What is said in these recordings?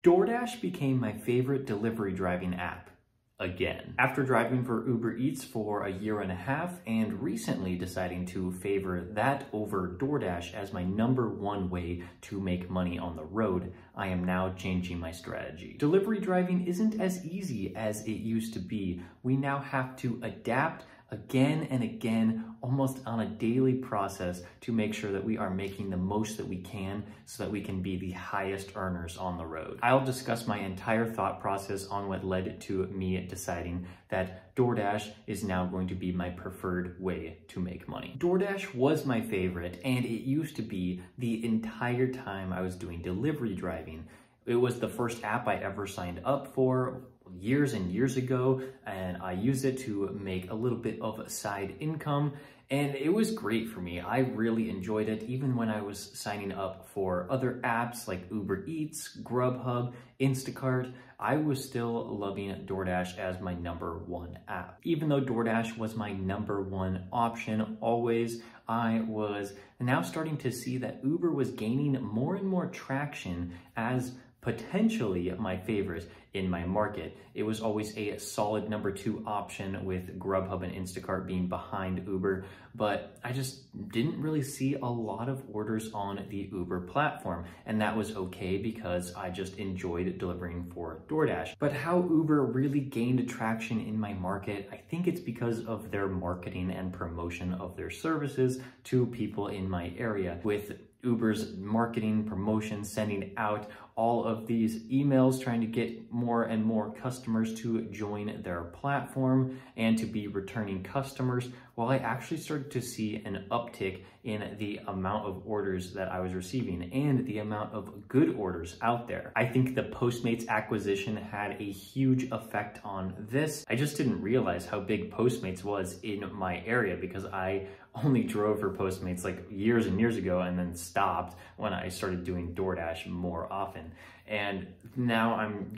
DoorDash became my favorite delivery driving app again. After driving for Uber Eats for a year and a half and recently deciding to favor that over DoorDash as my #1 way to make money on the road, I am now changing my strategy. Delivery driving isn't as easy as it used to be. We now have to adapt again and again, almost on a daily process, to make sure that we are making the most that we can so that we can be the highest earners on the road. I'll discuss my entire thought process on what led to me deciding that DoorDash is now going to be my preferred way to make money. DoorDash was my favorite, and it used to be the entire time I was doing delivery driving. It was the first app I ever signed up for years and years ago, and I used it to make a little bit of a side income, and it was great for me. I really enjoyed it even when I was signing up for other apps like Uber Eats, Grubhub, Instacart. I was still loving DoorDash as my #1 app. Even though DoorDash was my #1 option always, I was now starting to see that Uber was gaining more and more traction as potentially my favorite in my market. It was always a solid #2 option, with Grubhub and Instacart being behind Uber, but I just didn't really see a lot of orders on the Uber platform, and that was okay because I just enjoyed delivering for DoorDash. But how Uber really gained traction in my market, I think it's because of their marketing and promotion of their services to people in my area. With Uber's marketing promotion, sending out all of these emails trying to get more and more customers to join their platform and to be returning customers, well, I actually started to see an uptick in the amount of orders that I was receiving and the amount of good orders out there. I think the Postmates acquisition had a huge effect on this. I just didn't realize how big Postmates was in my area because I only drove for Postmates like years and years ago and then stopped when I started doing DoorDash more often. And now I'm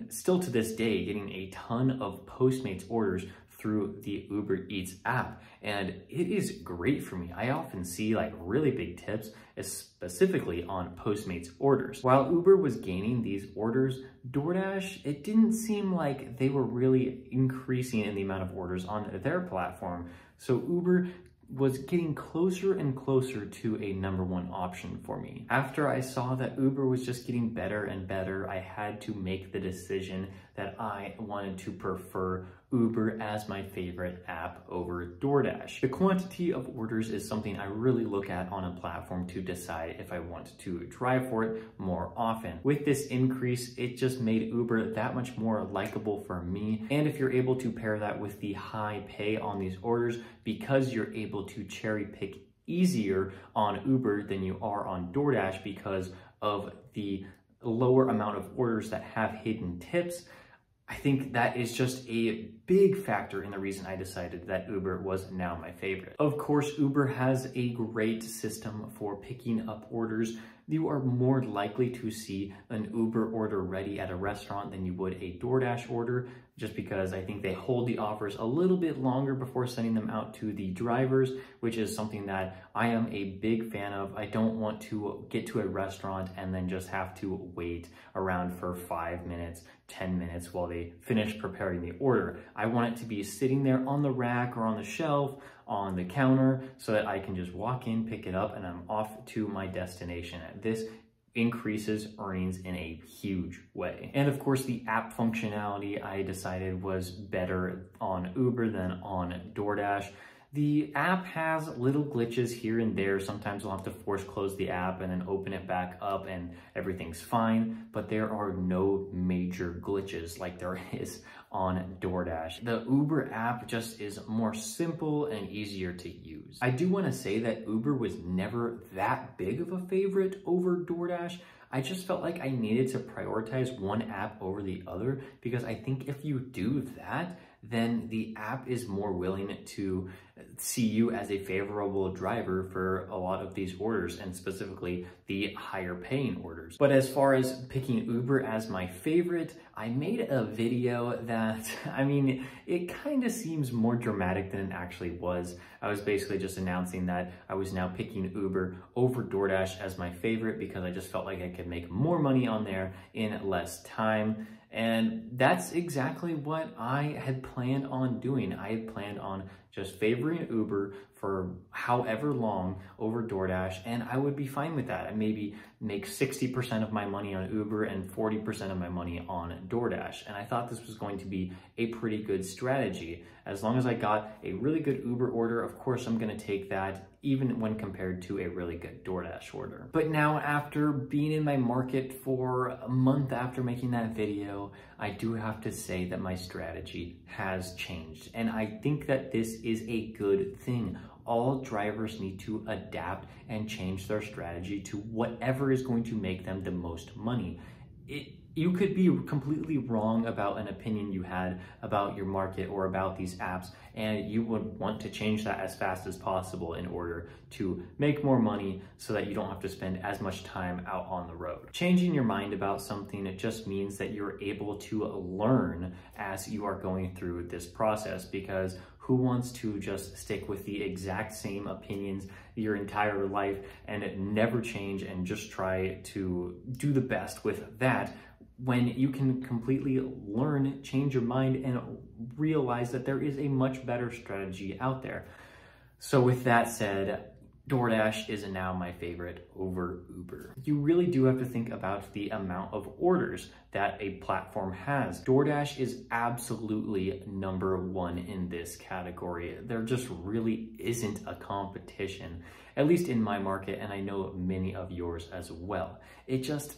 still to this day, getting a ton of Postmates orders through the Uber Eats app, and it is great for me. I often see like really big tips, specifically on Postmates orders. While Uber was gaining these orders, DoorDash, it didn't seem like they were really increasing in the amount of orders on their platform. So Uber was getting closer and closer to a #1 option for me. After I saw that Uber was just getting better and better, I had to make the decision that I wanted to prefer Uber as my favorite app over DoorDash. The quantity of orders is something I really look at on a platform to decide if I want to drive for it more often. With this increase, it just made Uber that much more likable for me. And if you're able to pair that with the high pay on these orders, because you're able to cherry pick easier on Uber than you are on DoorDash because of the lower amount of orders that have hidden tips, I think that is just a big factor in the reason I decided that Uber was now my favorite. Of course, Uber has a great system for picking up orders. You are more likely to see an Uber order ready at a restaurant than you would a DoorDash order, just because I think they hold the offers a little bit longer before sending them out to the drivers, which is something that I am a big fan of. I don't want to get to a restaurant and then just have to wait around for 5 minutes, 10 minutes while they finish preparing the order. I want it to be sitting there on the rack or on the shelf, on the counter, so that I can just walk in, pick it up, and I'm off to my destination. This increases earnings in a huge way. And of course, the app functionality I decided was better on Uber than on DoorDash. The app has little glitches here and there. Sometimes I'll have to force close the app and then open it back up and everything's fine, but there are no major glitches like there is on DoorDash. The Uber app just is more simple and easier to use. I do want to say that Uber was never that big of a favorite over DoorDash. I just felt like I needed to prioritize one app over the other, because I think if you do that, then the app is more willing to see you as a favorable driver for a lot of these orders, and specifically the higher paying orders. But as far as picking Uber as my favorite, I made a video that, I mean, it kind of seems more dramatic than it actually was. I was basically just announcing that I was now picking Uber over DoorDash as my favorite because I just felt like I could make more money on there in less time. And that's exactly what I had planned on doing. I had planned on just favoring Uber for however long over DoorDash, and I would be fine with that. I maybe make 60% of my money on Uber and 40% of my money on DoorDash. And I thought this was going to be a pretty good strategy. As long as I got a really good Uber order, of course I'm gonna take that, even when compared to a really good DoorDash order. But now, after being in my market for a month after making that video, I do have to say that my strategy has changed. And I think that this is a good thing. All drivers need to adapt and change their strategy to whatever is going to make them the most money. You could be completely wrong about an opinion you had about your market or about these apps, and you would want to change that as fast as possible in order to make more money so that you don't have to spend as much time out on the road. Changing your mind about something, it just means that you're able to learn as you are going through this process, because who wants to just stick with the exact same opinions your entire life and never change and just try to do the best with that, when you can completely learn, change your mind, and realize that there is a much better strategy out there. So with that said, DoorDash is now my favorite over Uber. You really do have to think about the amount of orders that a platform has. DoorDash is absolutely #1 in this category. There just really isn't a competition, at least in my market, and I know many of yours as well. It just,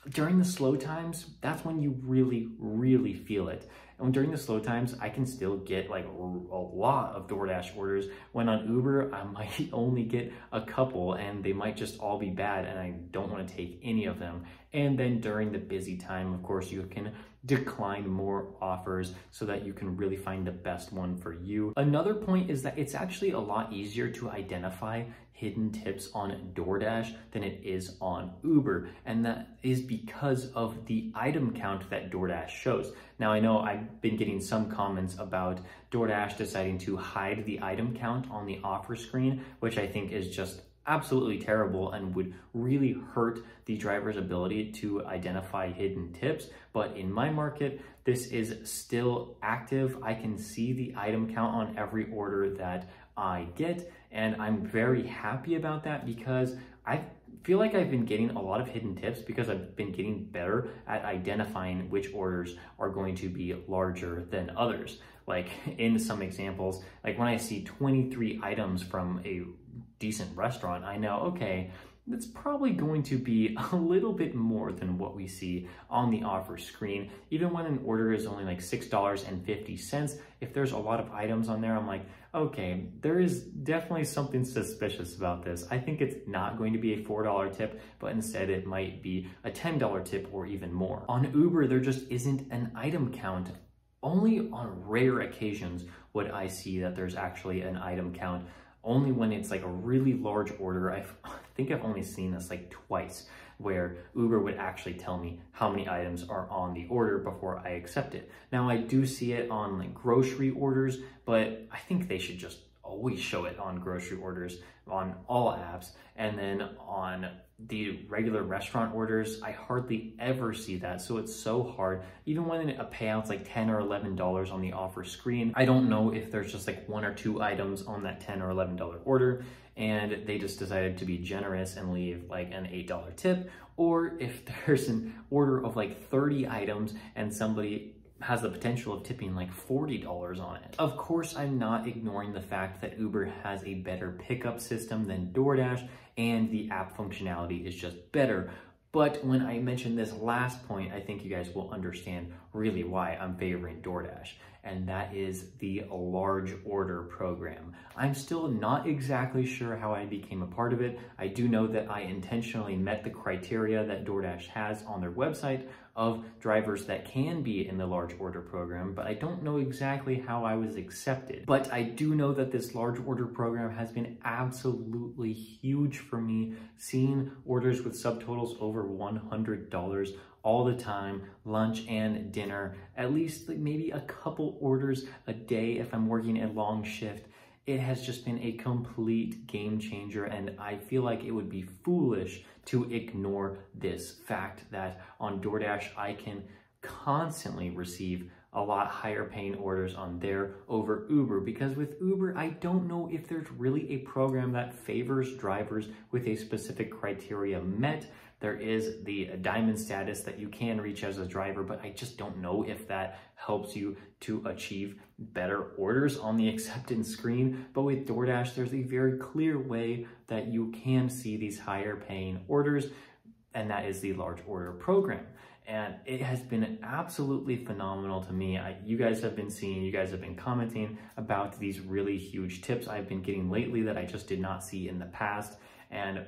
during the slow times, that's when you really feel it. And during the slow times, I can still get like a lot of DoorDash orders, when on Uber, I might only get a couple and they might just all be bad and I don't want to take any of them. And then during the busy time, of course, you can decline more offers so that you can really find the best one for you. Another point is that it's actually a lot easier to identify hidden tips on DoorDash than it is on Uber, and that is because of the item count that DoorDash shows. Now, I know I've been getting some comments about DoorDash deciding to hide the item count on the offer screen, which I think is just absolutely terrible and would really hurt the driver's ability to identify hidden tips. But in my market, this is still active. I can see the item count on every order that I get, and I'm very happy about that because I feel like I've been getting a lot of hidden tips because I've been getting better at identifying which orders are going to be larger than others. Like in some examples, like when I see 23 items from a decent restaurant, I know, okay, that's probably going to be a little bit more than what we see on the offer screen. Even when an order is only like $6.50, if there's a lot of items on there, I'm like, okay, there is definitely something suspicious about this. I think it's not going to be a $4 tip, but instead it might be a $10 tip or even more. On Uber, there just isn't an item count. Only on rare occasions would I see that there's actually an item count. Only when it's like a really large order. I think I've only seen this like twice, where Uber would actually tell me how many items are on the order before I accept it. Now, I do see it on like grocery orders, but I think they should just always show it on grocery orders on all apps. And then on the regular restaurant orders, I hardly ever see that. So it's so hard. Even when a payout's like $10 or $11 on the offer screen, I don't know if there's just like 1 or 2 items on that $10 or $11 order, and they just decided to be generous and leave like an $8 tip, or if there's an order of like 30 items and somebody has the potential of tipping like $40 on it. Of course, I'm not ignoring the fact that Uber has a better pickup system than DoorDash, and the app functionality is just better. But when I mention this last point, I think you guys will understand really why I'm favoring DoorDash. and that is the large order program. I'm still not exactly sure how I became a part of it. I do know that I intentionally met the criteria that DoorDash has on their website of drivers that can be in the large order program, but I don't know exactly how I was accepted. But I do know that this large order program has been absolutely huge for me, seeing orders with subtotals over $100 all the time, lunch and dinner, at least maybe a couple orders a day if I'm working a long shift. It has just been a complete game changer, and I feel like it would be foolish to ignore this fact that on DoorDash I can constantly receive a lot higher paying orders on there over Uber, because with Uber, I don't know if there's really a program that favors drivers with a specific criteria met. There is the diamond status that you can reach as a driver, but I just don't know if that helps you to achieve better orders on the acceptance screen. But with DoorDash, there's a very clear way that you can see these higher paying orders, and that is the large order program. And it has been absolutely phenomenal to me. You guys have been seeing, you guys have been commenting about these really huge tips I've been getting lately that I just did not see in the past. And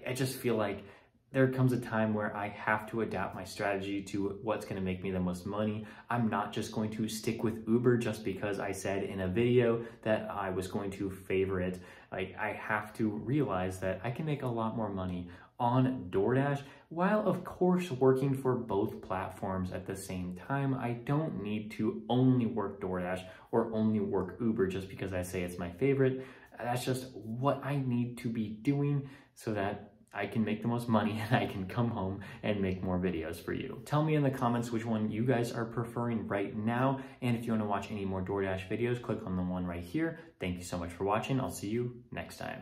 I just feel like there comes a time where I have to adapt my strategy to what's going to make me the most money. I'm not just going to stick with Uber just because I said in a video that I was going to favor it. I have to realize that I can make a lot more money on DoorDash, while of course working for both platforms at the same time. I don't need to only work DoorDash or only work Uber just because I say it's my favorite. That's just what I need to be doing so that I can make the most money and I can come home and make more videos for you. Tell me in the comments which one you guys are preferring right now. And if you want to watch any more DoorDash videos, click on the one right here. Thank you so much for watching. I'll see you next time.